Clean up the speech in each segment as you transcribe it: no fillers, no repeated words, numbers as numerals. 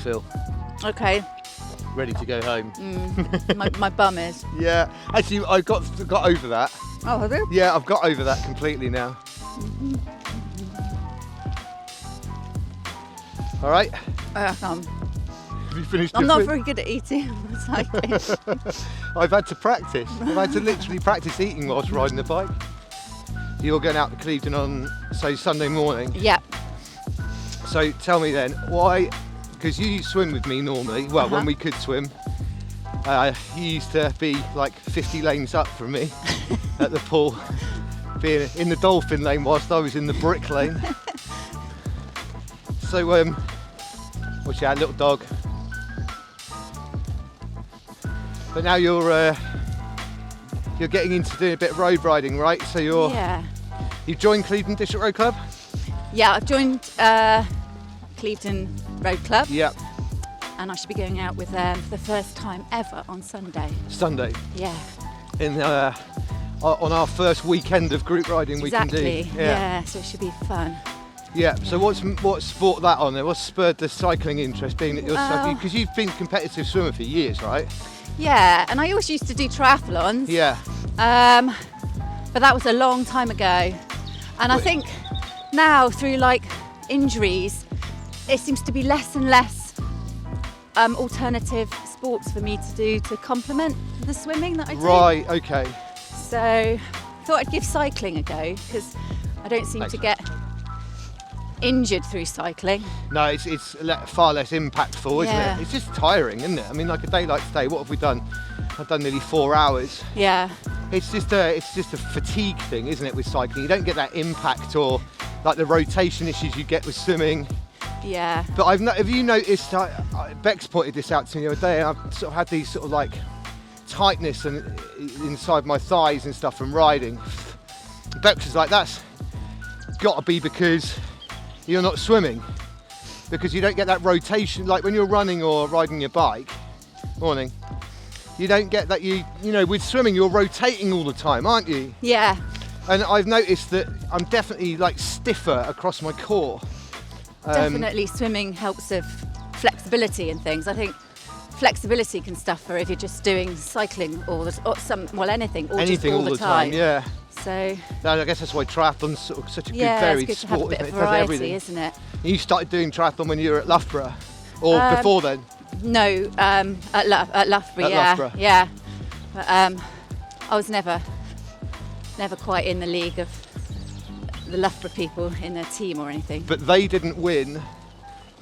feel? Okay. Ready to go home? My bum is. Yeah. Actually, I got over that. Oh, have you? Yeah, I've got over that completely now. All right. Have you finished? I'm not very good at eating. Cycling. I've had to practice. I've had to literally practice eating whilst riding the bike. You're going out to Clevedon on, say, Sunday morning. Yeah. So tell me then, why? Because you swim with me normally. Well, when we could swim, you used to be like 50 lanes up from me at the pool, being in the dolphin lane whilst I was in the brick lane. So, what's your little dog? But now you're getting into doing a bit of road riding, right? So you've joined Clevedon District Road Club? Yeah, I've joined Clevedon Road Club. Yeah. And I should be going out with them for the first time ever on Sunday. Sunday? Yeah. On our first weekend of group riding we can do. Exactly, yeah, so it should be fun. Yeah, so what's brought that on there? What's spurred the cycling interest, being that you're cycling? Because you've been a competitive swimmer for years, right? Yeah, and I always used to do triathlons. Yeah. But that was a long time ago. And I think now through like injuries, it seems to be less and less alternative sports for me to do to complement the swimming that I do. Right, okay. So I thought I'd give cycling a go because I don't seem to get injured through cycling. No, it's far less impactful, isn't it? It's just tiring, isn't it? I mean, like a day like today, what have we done? I've done nearly 4 hours. Yeah. It's just a fatigue thing, isn't it, with cycling? You don't get that impact or like the rotation issues you get with swimming. Yeah. But have you noticed? Bex pointed this out to me the other day. I've sort of had these sort of like tightness inside my thighs and stuff from riding. Bex is like, that's got to be because you're not swimming, because you don't get that rotation like when you're running or riding your bike. Morning. You don't get that. You know, with swimming you're rotating all the time, aren't you? Yeah. And I've noticed that I'm definitely like stiffer across my core. Definitely swimming helps with flexibility and things. I think flexibility can suffer if you're just doing cycling anything all the time. Yeah. So I guess that's why triathlon's sort of such a good varied it's good sport. To have a bit of it does variety, everything, isn't it? You started doing triathlon when you were at Loughborough, or before then? No, at Loughborough. Loughborough. Yeah. But I was never quite in the league of the Loughborough people in their team or anything. But they didn't win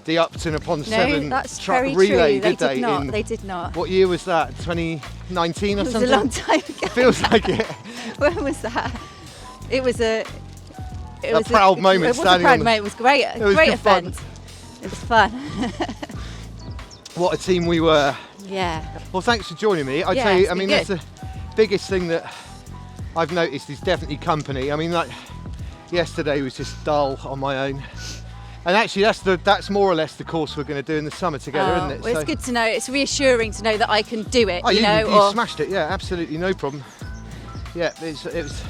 the Upton upon Severn track very relay, true. did they? They did not. What year was that? 2019 or something? It was a long time ago. It feels like it. When was that? It was a proud moment. It was a proud moment. It was great. It was great good event. fun. It was fun. What a team we were. Yeah. Well, thanks for joining me. I tell you, I mean, good. that's the biggest thing that I've noticed is definitely company. I mean, like yesterday was just dull on my own. And actually, that's more or less the course we're going to do in the summer together, isn't it? Well, it's good to know. It's reassuring to know that I can do it. Oh, you smashed it. Yeah, absolutely, no problem. Yeah, it was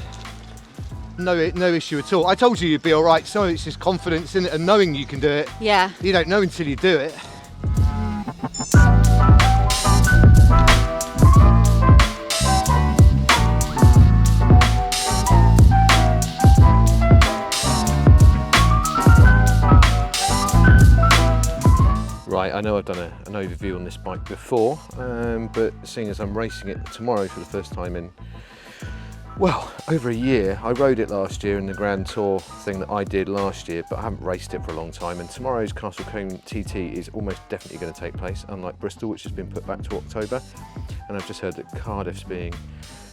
no issue at all. I told you you'd be all right. So it's just confidence in it and knowing you can do it. Yeah. You don't know until you do it. Right, I know I've done an overview on this bike before, but seeing as I'm racing it tomorrow for the first time in, well, over a year. I rode it last year in the Grand Tour thing that I did last year, but I haven't raced it for a long time, and tomorrow's Castle Combe TT is almost definitely going to take place, unlike Bristol, which has been put back to October. And I've just heard that Cardiff's being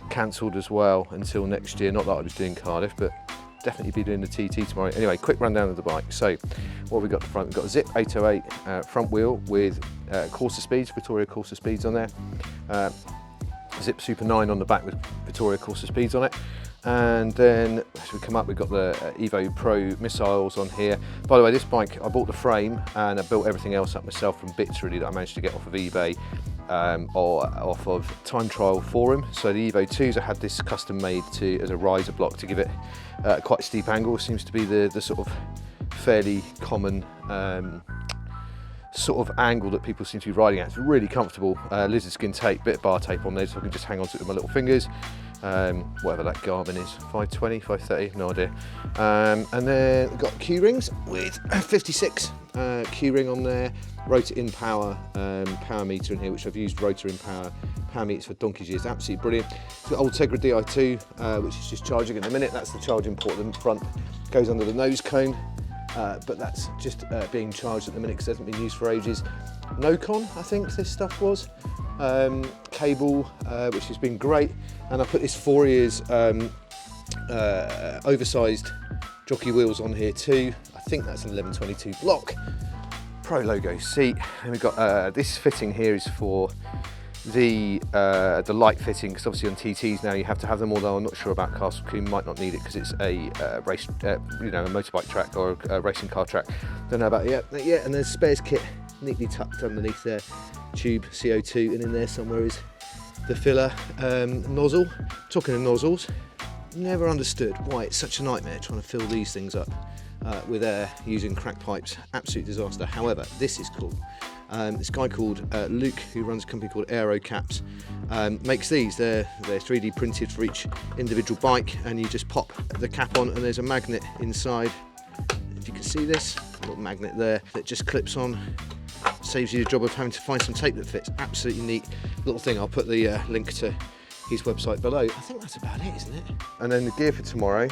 cancelled as well until next year. Not that I was doing Cardiff, but definitely be doing the TT tomorrow. Anyway, quick rundown of the bike. So what have we got at the front? We've got a Zip 808 front wheel with Corsa Speeds, Vittoria Corsa Speeds on there. Zip Super 9 on the back with Vittoria Corsa Speeds on it. And then as we come up, we've got the Evo Pro missiles on here. By the way, this bike, I bought the frame and I built everything else up myself from bits really that I managed to get off of eBay or off of Time Trial Forum. So the Evo 2s, I had this custom made as a riser block to give it quite a steep angle. Seems to be the sort of fairly common sort of angle that people seem to be riding at. It's really comfortable. Lizard skin tape, bit of bar tape on there so I can just hang on to it with my little fingers. Whatever that Garmin is, 520, 530, no idea. And then we've got Q rings with 56 Q ring on there, rotor in power, power meter in here, which I've used rotor in power meters for donkey's years, absolutely brilliant. It's got Ultegra Di2, which is just charging at the minute. That's the charging port at the front, goes under the nose cone. But that's just being charged at the minute because it hasn't been used for ages. Nocon, I think this stuff was. Cable, which has been great. And I put this 4 ears oversized jockey wheels on here too. I think that's an 1122 block. Pro logo seat. And we've got this fitting here is for the light fitting, because obviously on TTs now you have to have them, although I'm not sure about Castle Combe, might not need it because it's a race, a motorbike track or a racing car track. Don't know about it yet. Yeah, and there's spares kit neatly tucked underneath there, tube CO2, and in there somewhere is the filler nozzle. Talking of nozzles, never understood why it's such a nightmare trying to fill these things up with air using crack pipes. Absolute disaster. However, this is cool. This guy called Luke, who runs a company called Aero Caps, makes these. They're 3D printed for each individual bike, and you just pop the cap on and there's a magnet inside. If you can see this, a little magnet there that just clips on. Saves you the job of having to find some tape that fits. Absolutely neat little thing. I'll put the link to his website below. I think that's about it, isn't it? And then the gear for tomorrow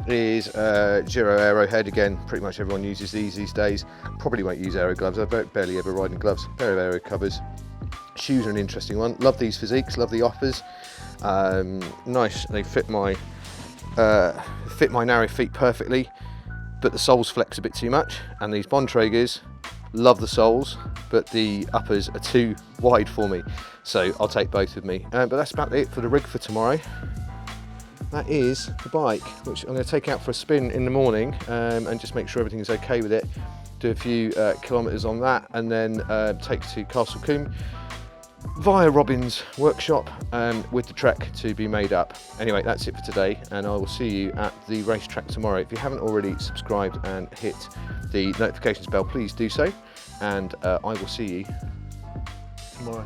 is Giro Aerohead. Again, pretty much everyone uses these days. Probably won't use aero gloves. I barely ever ride in gloves. Pair of aero covers. Shoes are an interesting one. Love these physiques. Love the offers. Nice. They fit my narrow feet perfectly, but the soles flex a bit too much. And these Bontrages, love the soles, but the uppers are too wide for me. So I'll take both with me. But that's about it for the rig for tomorrow. That is the bike, which I'm going to take out for a spin in the morning and just make sure everything is okay with it. Do a few kilometres on that, and then take to Castle Combe via Robin's workshop with the trek to be made up. Anyway, that's it for today, and I will see you at the racetrack tomorrow. If you haven't already subscribed and hit the notifications bell, please do so, and I will see you tomorrow.